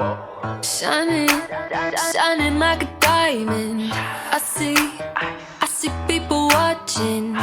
Shining, shining like a diamond. I see people watching.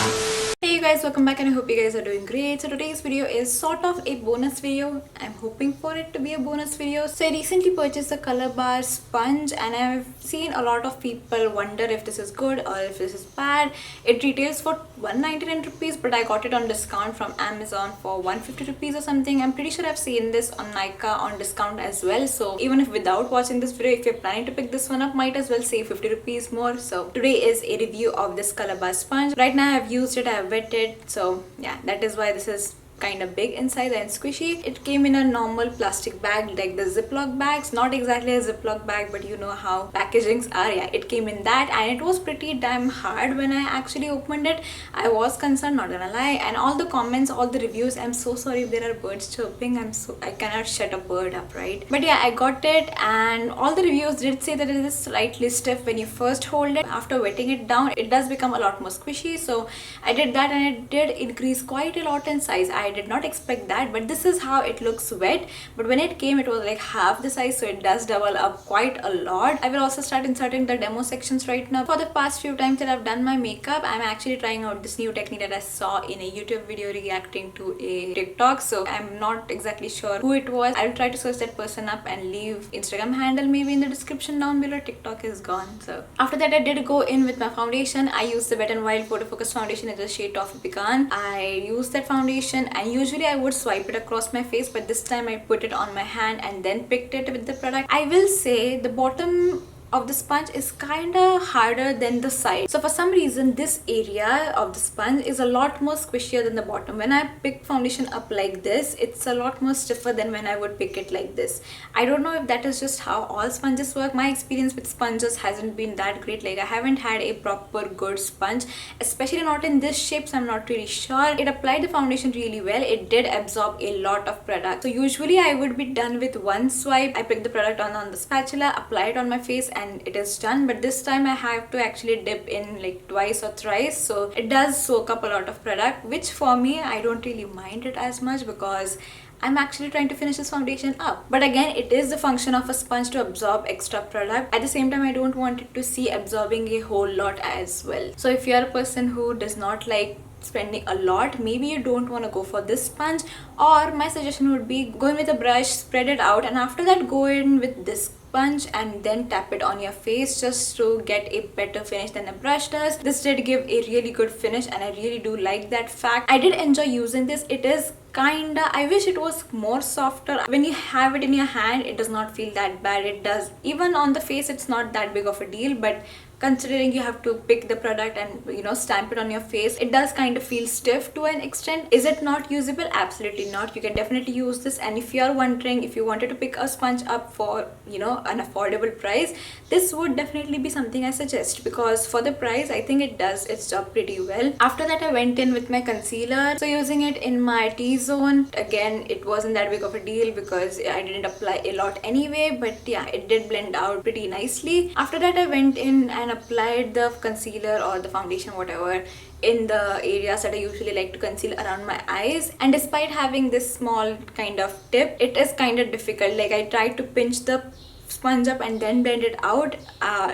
Hey you guys, welcome back and I hope you guys are doing great. So today's video is sort of a bonus video. I'm hoping for it to be a bonus video. So I recently purchased a colorbar sponge and I've seen a lot of people wonder if this is good or if this is bad. It retails for 199 rupees, but I got it on discount from Amazon for 150 rupees or something. I'm pretty sure I've seen this on Nykaa on discount as well. So even if without watching this video, if you're planning to pick this one up, might as well save 50 rupees more. So today is a review of this colorbar sponge. Right now I've used it, I've wetted, so yeah, that is why this is kind of big in size and squishy. It came in a normal plastic bag like the Ziploc bags, not exactly a Ziploc bag, but you know how packagings are. Yeah, it came in that and it was pretty damn hard when I actually opened it. I was concerned, not gonna lie. And all the comments, all the reviews, I'm so sorry if there are birds chirping. I cannot shut a bird up, right? But yeah, I got it and all the reviews did say that it is slightly stiff when you first hold it. After wetting it down, it does become a lot more squishy. So I did that and it did increase quite a lot in size. I did not expect that, but this is how it looks wet. But when it came, it was like half the size, so it does double up quite a lot. I will also start inserting the demo sections right now. For the past few times that I've done my makeup, I'm actually trying out this new technique that I saw in a YouTube video reacting to a TikTok. So I'm not exactly sure who it was. I'll try to search that person up and leave Instagram handle maybe in the description down below. TikTok is gone. So after that, I did go in with my foundation. I used the Wet n Wild Photo Focus foundation in the shade Toffee Pecan. I used that foundation and usually I would swipe it across my face, but this time I put it on my hand and then picked it with the product. I will say the bottom of the sponge is kind of harder than the side. So for some reason, this area of the sponge is a lot more squishier than the bottom. When I pick foundation up like this, it's a lot more stiffer than when I would pick it like this. I don't know if that is just how all sponges work. My experience with sponges hasn't been that great. Like I haven't had a proper good sponge, especially not in this shape, so I'm not really sure. It applied the foundation really well. It did absorb a lot of product. So usually I would be done with one swipe. I pick the product on the spatula, apply it on my face, and it is done. But this time I have to actually dip in like twice or thrice, so it does soak up a lot of product, which for me, I don't really mind it as much because I'm actually trying to finish this foundation up. But again, it is the function of a sponge to absorb extra product. At the same time, I don't want it to see absorbing a whole lot as well. So if you're a person who does not like spending a lot, maybe you don't want to go for this sponge, or my suggestion would be go in with a brush, spread it out, and after that go in with this sponge and then tap it on your face just to get a better finish than a brush does. This did give a really good finish and I really do like that fact. I did enjoy using this. It is kinda, I wish it was more softer. When you have it in your hand, it does not feel that bad. It does, even on the face, it's not that big of a deal, but considering you have to pick the product and stamp it on your face, it does kind of feel stiff to an extent. Is it not usable? Absolutely not. You can definitely use this. And if you are wondering if you wanted to pick a sponge up for an affordable price, this would definitely be something I suggest, because for the price I think it does its job pretty well. After that, I went in with my concealer. So using it in my T-zone, again, it wasn't that big of a deal because I didn't apply a lot anyway, but yeah, it did blend out pretty nicely. After that, I went in and applied the concealer or the foundation, whatever, in the areas that I usually like to conceal around my eyes. And despite having this small kind of tip, it is kind of difficult. Like I tried to pinch the sponge up and then blend it out.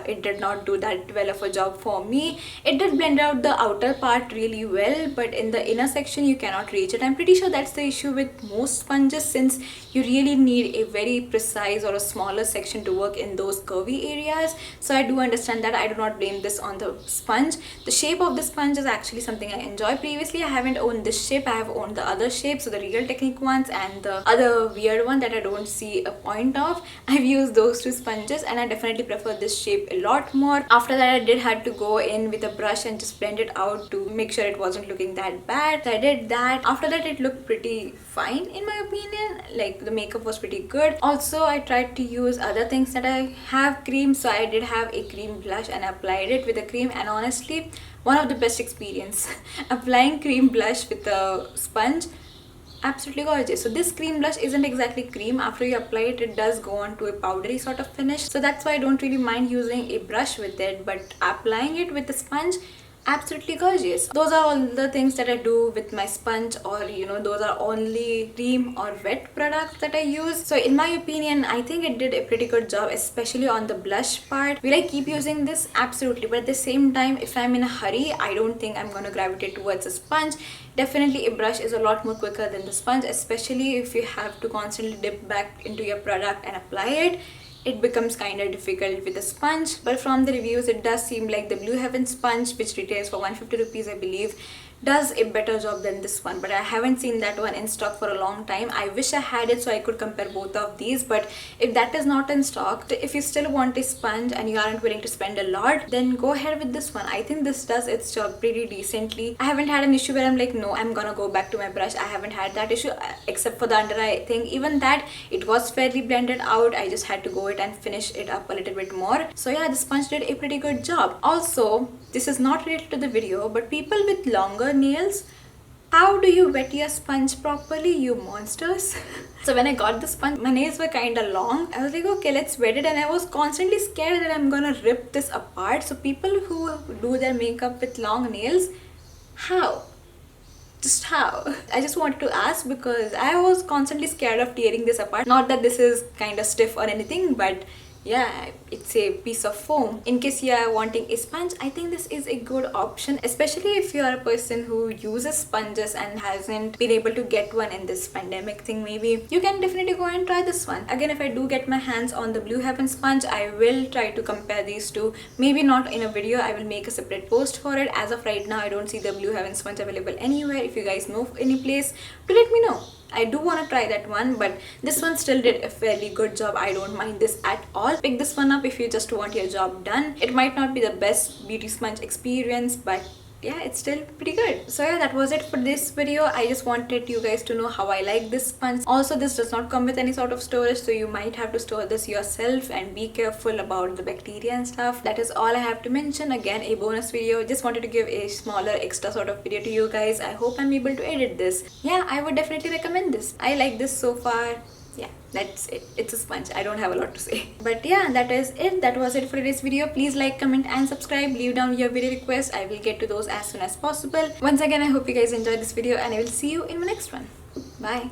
It did not do that well of a job for me. It did blend out the outer part really well, but in the inner section you cannot reach it. I'm pretty sure that's the issue with most sponges, since you really need a very precise or a smaller section to work in those curvy areas. So I do understand that. I do not blame this on the sponge. The shape of the sponge is actually something I enjoy. Previously I haven't owned this shape, I have owned the other shapes, so the Real Technique ones and the other weird one that I don't see a point of. I've used those two sponges and I definitely prefer this shape a lot more. After that, I did had to go in with a brush and just blend it out to make sure it wasn't looking that bad. So I did that. After that, it looked pretty fine in my opinion. Like the makeup was pretty good. Also, I tried to use other things that I have cream. So I did have a cream blush and I applied it with a cream, and honestly, one of the best experience applying cream blush with a sponge. Absolutely gorgeous. So this cream blush isn't exactly cream. After you apply it, it does go on to a powdery sort of finish. So that's why I don't really mind using a brush with it, but applying it with the sponge, absolutely gorgeous. Those are all the things that I do with my sponge, or those are only cream or wet products that I use. So in my opinion, I think it did a pretty good job, especially on the blush part. Will I keep using this? Absolutely. But at the same time, if I'm in a hurry, I don't think I'm gonna gravitate towards a sponge. Definitely a brush is a lot more quicker than the sponge, especially if you have to constantly dip back into your product and apply it. It becomes kind of difficult with a sponge. But from the reviews, it does seem like the Blue Heaven sponge, which retails for 150 rupees I believe, does a better job than this one. But I haven't seen that one in stock for a long time. I wish I had it so I could compare both of these, but if that is not in stock, if you still want a sponge and you aren't willing to spend a lot, then go ahead with this one. I think this does its job pretty decently. I haven't had an issue where I'm like, no, I'm gonna go back to my brush. I haven't had that issue except for the under eye thing. Even that, it was fairly blended out. I just had to go it and finish it up a little bit more. So yeah, the sponge did a pretty good job. Also, this is not related to the video, but people with longer nails, how do you wet your sponge properly, you monsters? So when I got the sponge, my nails were kind of long. I was like, okay, let's wet it, and I was constantly scared that I'm gonna rip this apart. So people who do their makeup with long nails, how? Just how? I just wanted to ask because I was constantly scared of tearing this apart. Not that this is kind of stiff or anything, but yeah, it's a piece of foam. In case you are wanting a sponge, I think this is a good option, especially if you are a person who uses sponges and hasn't been able to get one in this pandemic thing. Maybe you can definitely go and try this one. Again, if I do get my hands on the Blue Heaven sponge, I will try to compare these two. Maybe not in a video, I will make a separate post for it. As of right now, I don't see the Blue Heaven sponge available anywhere. If you guys know of any place, do let me know. I do want to try that one, but this one still did a fairly good job. I don't mind this at all. Pick this one up if you just want your job done. It might not be the best beauty sponge experience, but yeah, it's still pretty good. So yeah, that was it for this video. I just wanted you guys to know how I like this sponge. Also, this does not come with any sort of storage, so you might have to store this yourself and be careful about the bacteria and stuff. That is all I have to mention. Again, a bonus video. Just wanted to give a smaller extra sort of video to you guys. I hope I'm able to edit this. Yeah, I would definitely recommend this. I like this so far. Yeah, that's it. It's a sponge. I don't have a lot to say. But yeah, that is it. That was it for today's video. Please like, comment and subscribe. Leave down your video requests. I will get to those as soon as possible. Once again, I hope you guys enjoyed this video, and I will see you in my next one. Bye.